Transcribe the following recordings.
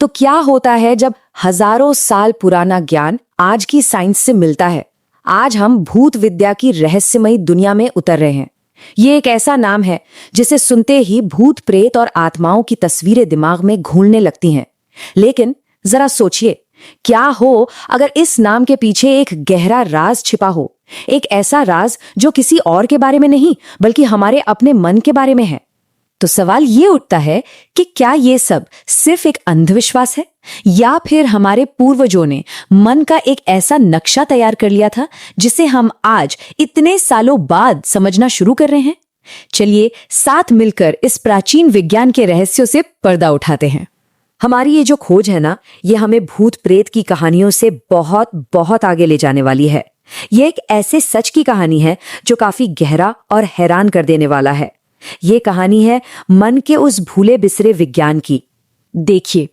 तो क्या होता है जब हजारों साल पुराना ज्ञान आज की साइंस से मिलता है? आज हम भूत विद्या की रहस्यमयी दुनिया में उतर रहे हैं। ये एक ऐसा नाम है जिसे सुनते ही भूत प्रेत और आत्माओं की तस्वीरें दिमाग में घूमने लगती हैं। लेकिन जरा सोचिए, क्या हो अगर इस नाम के पीछे एक गहरा राज छिपा हो, एक ऐसा राज जो किसी और के बारे में नहीं बल्कि हमारे अपने मन के बारे में है। तो सवाल ये उठता है कि क्या ये सब सिर्फ एक अंधविश्वास है या फिर हमारे पूर्वजों ने मन का एक ऐसा नक्शा तैयार कर लिया था जिसे हम आज इतने सालों बाद समझना शुरू कर रहे हैं। चलिए साथ मिलकर इस प्राचीन विज्ञान के रहस्यों से पर्दा उठाते हैं। हमारी ये जो खोज है ना, ये हमें भूत प्रेत की कहानियों से बहुत बहुत आगे ले जाने वाली है। ये एक ऐसे सच की कहानी है जो काफी गहरा और हैरान कर देने वाला है। ये कहानी है मन के उस भूले बिसरे विज्ञान की। देखिए,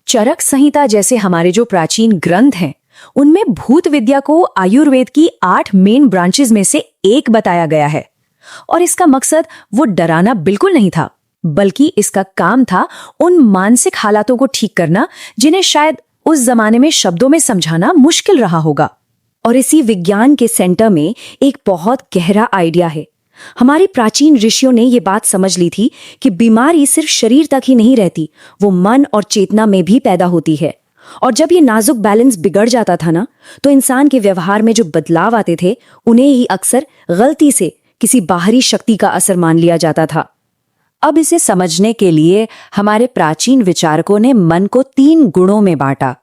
चरक संहिता जैसे हमारे जो प्राचीन ग्रंथ हैं, उनमें भूत विद्या को आयुर्वेद की 8 मेन ब्रांचेस में से एक बताया गया है। और इसका मकसद वो डराना बिल्कुल नहीं था, बल्कि इसका काम था उन मानसिक हालातों को ठीक करना जिन्हें शायद उस जमाने में शब्दों में समझाना मुश्किल रहा होगा। और इसी विज्ञान के सेंटर में एक बहुत गहरा आइडिया है। हमारे प्राचीन ऋषियों ने ये बात समझ ली थी कि बीमारी सिर्फ शरीर तक ही नहीं रहती, वो मन और चेतना में भी पैदा होती है। और जब ये नाजुक बैलेंस बिगड़ जाता था ना, तो इंसान के व्यवहार में जो बदलाव आते थे, उन्हें ही अक्सर गलती से किसी बाहरी शक्ति का असर मान लिया जाता था। अब इसे समझने के लिए हमारे प्राचीन विचारकों ने मन को 3 गुणों में बांटा।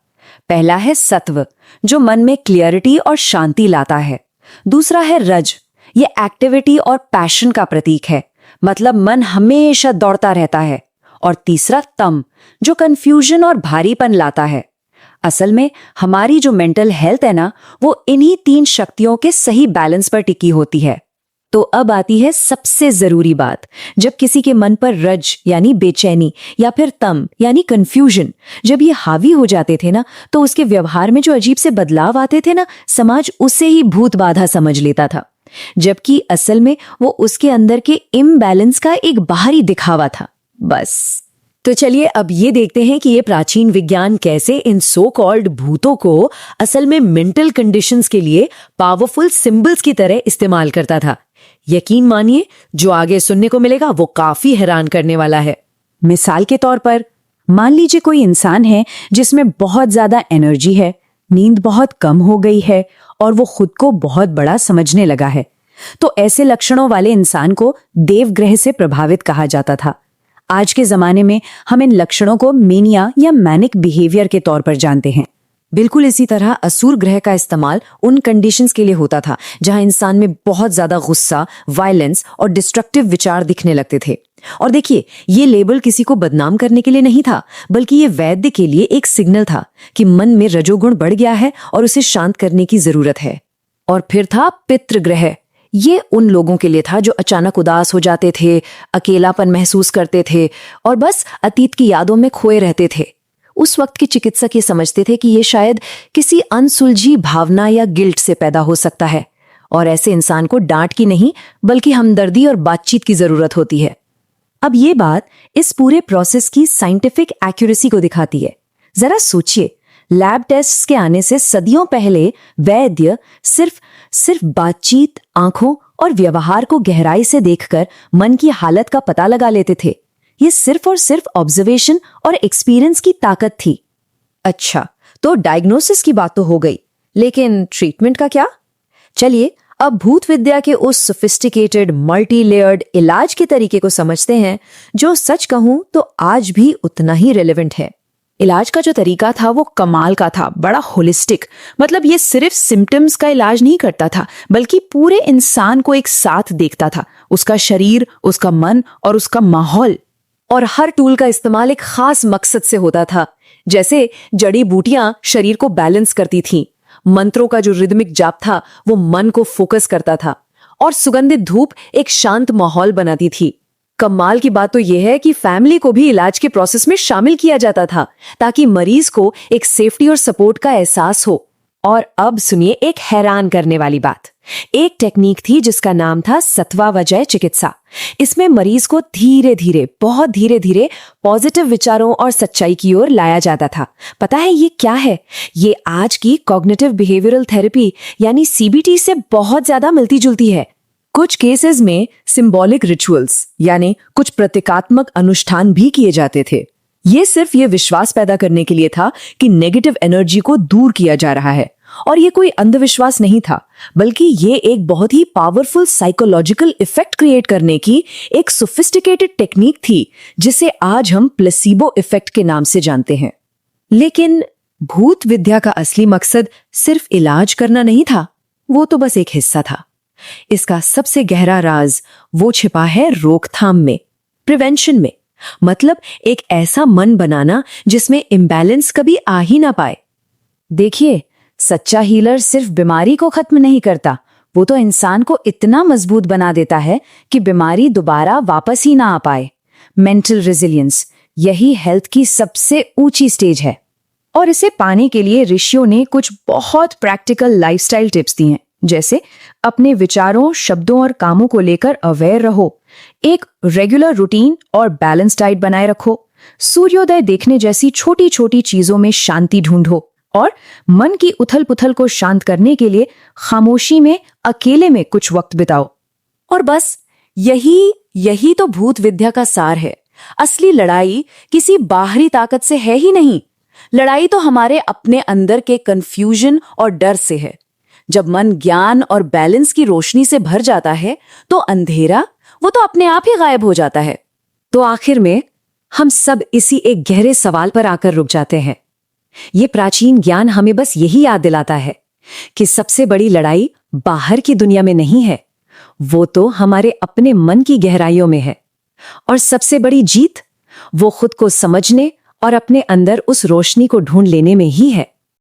पहला है सत्व, जो मन में क्लियरिटी और शांति लाता है। दूसरा है रज, ये एक्टिविटी और पैशन का प्रतीक है, मतलब मन हमेशा दौड़ता रहता है। और तीसरा तम, जो कंफ्यूजन और भारीपन लाता है। असल में हमारी जो मेंटल हेल्थ है ना, वो इन्हीं 3 शक्तियों के सही बैलेंस पर टिकी होती है। तो अब आती है सबसे जरूरी बात। जब किसी के मन पर रज यानी बेचैनी या फिर तम यानी कंफ्यूजन जब ये हावी हो जाते थे ना, तो उसके व्यवहार में जो अजीब से बदलाव आते थे ना, समाज उसे ही भूत बाधा समझ लेता था, जबकि असल में वो उसके अंदर के इम्बैलेंस का एक बाहरी दिखावा था बस। तो चलिए अब ये देखते हैं कि ये प्राचीन विज्ञान कैसे इन सो कॉल्ड भूतों को असल में मेंटल कंडीशंस के लिए पावरफुल सिंबल्स की तरह इस्तेमाल करता था। यकीन मानिए, जो आगे सुनने को मिलेगा वो काफी हैरान करने वाला है। मिसाल के तौर पर मान लीजिए कोई इंसान है जिसमें बहुत ज्यादा एनर्जी है, नींद बहुत कम हो गई है और वो खुद को बहुत बड़ा समझने लगा है। तो ऐसे लक्षणों वाले इंसान को देवग्रह से प्रभावित कहा जाता था। आज के जमाने में हम इन लक्षणों को मेनिया या मैनिक बिहेवियर के तौर पर जानते हैं। बिल्कुल इसी तरह असुर ग्रह का इस्तेमाल उन कंडीशंस के लिए होता था जहां इंसान में बहुत ज्यादा गुस्सा, वायलेंस और डिस्ट्रक्टिव विचार दिखने लगते थे। और देखिए, ये लेबल किसी को बदनाम करने के लिए नहीं था, बल्कि ये वैद्य के लिए एक सिग्नल था कि मन में रजोगुण बढ़ गया है और उसे शांत करने की जरूरत है। और फिर था पितृ ग्रह। ये उन लोगों के लिए था जो अचानक उदास हो जाते थे, अकेलापन महसूस करते थे और बस अतीत की यादों में खोए रहते थे। उस वक्त के चिकित्सक ये समझते थे कि ये शायद किसी अनसुलझी भावना या गिल्ट से पैदा हो सकता है और ऐसे इंसान को डांट की नहीं बल्कि हमदर्दी और बातचीत की जरूरत होती है। अब ये बात इस पूरे प्रोसेस की साइंटिफिक एक्यूरेसी को दिखाती है। जरा सोचिए, लैब टेस्ट्स के आने से सदियों पहले वैद्य सिर्फ बातचीत, आंखों और व्यवहार को गहराई से देखकर मन की हालत का पता लगा लेते थे। ये सिर्फ और सिर्फ ऑब्जर्वेशन और एक्सपीरियंस की ताकत थी। अच्छा, तो डायग्नोसिस की बात तो हो गई, लेकिन ट्रीटमेंट का क्या? चलिए अब भूत विद्या के उस सोफिस्टिकेटेड मल्टी लेयर्ड इलाज के तरीके को समझते हैं, जो सच कहूं तो आज भी उतना ही रेलेवेंट है। इलाज का जो तरीका था वो कमाल का था, बड़ा होलिस्टिक। मतलब ये सिर्फ सिम्टम्स का इलाज नहीं करता था, बल्कि पूरे इंसान को एक साथ देखता था, उसका शरीर, उसका मन और उसका माहौल। और हर टूल का इस्तेमाल एक खास मकसद से होता था। जैसे जड़ी बूटियां शरीर को बैलेंस करती थीं, मंत्रों का जो रिदमिक जाप था वो मन को फोकस करता था, और सुगंधित धूप एक शांत माहौल बनाती थी। कमाल की बात तो यह है कि फैमिली को भी इलाज के प्रोसेस में शामिल किया जाता था, ताकि मरीज को एक सेफ्टी और सपोर्ट का एहसास हो। और अब सुनिए एक हैरान करने वाली बात। एक टेक्निक थी जिसका नाम था सत्वावजय चिकित्सा। इसमें मरीज को धीरे धीरे, बहुत धीरे धीरे पॉजिटिव विचारों और सच्चाई की ओर लाया जाता था। पता है ये क्या है? ये आज की कॉग्निटिव बिहेवियरल थेरेपी यानी सीबीटी से बहुत ज्यादा मिलती जुलती है। कुछ केसेस में सिंबॉलिक रिचुअल्स यानी कुछ प्रतीकात्मक अनुष्ठान भी किए जाते थे। ये सिर्फ ये विश्वास पैदा करने के लिए था कि नेगेटिव एनर्जी को दूर किया जा रहा है। और ये कोई अंधविश्वास नहीं था, बल्कि ये एक बहुत ही पावरफुल साइकोलॉजिकल इफेक्ट क्रिएट करने की एक सोफिस्टिकेटेड टेक्निक थी, जिसे आज हम प्लेसिबो इफेक्ट के नाम से जानते हैं। लेकिन भूत विद्या का असली मकसद सिर्फ इलाज करना नहीं था, वो तो बस एक हिस्सा था। इसका सबसे गहरा राज वो छिपा है रोकथाम में, प्रिवेंशन में। मतलब एक ऐसा मन बनाना जिसमें इम्बैलेंस कभी आ ही ना पाए। देखिए, सच्चा हीलर सिर्फ बीमारी को खत्म नहीं करता, वो तो इंसान को इतना मजबूत बना देता है कि बीमारी दोबारा वापस ही ना आ पाए। मेंटल रेजिलियंस, यही हेल्थ की सबसे ऊंची स्टेज है। और इसे पाने के लिए ऋषियों ने कुछ बहुत प्रैक्टिकल लाइफस्टाइल टिप्स दी हैं, जैसे अपने विचारों, शब्दों और कामों को लेकर अवेयर रहो, एक रेगुलर रूटीन और बैलेंस डाइट बनाए रखो, सूर्योदय देखने जैसी छोटी छोटी चीजों में शांति ढूंढो, और मन की उथल पुथल को शांत करने के लिए खामोशी में, अकेले में कुछ वक्त बिताओ। और बस यही तो भूत विद्या का सार है। असली लड़ाई किसी बाहरी ताकत से है ही नहीं, लड़ाई तो हमारे अपने अंदर के कंफ्यूजन और डर से है। जब मन ज्ञान और बैलेंस की रोशनी से भर जाता है तो अंधेरा वो तो अपने आप ही गायब हो जाता है। तो आखिर में हम सब इसी एक गहरे सवाल पर आकर रुक जाते हैं। ये प्राचीन ज्ञान हमें बस यही याद दिलाता है कि सबसे बड़ी लड़ाई बाहर की दुनिया में नहीं है, वो तो हमारे अपने मन की गहराइयों में है। और सबसे बड़ी जीत वो खुद को समझने और अपने अंदर उस रोशनी को ढूंढ लेने में ही है।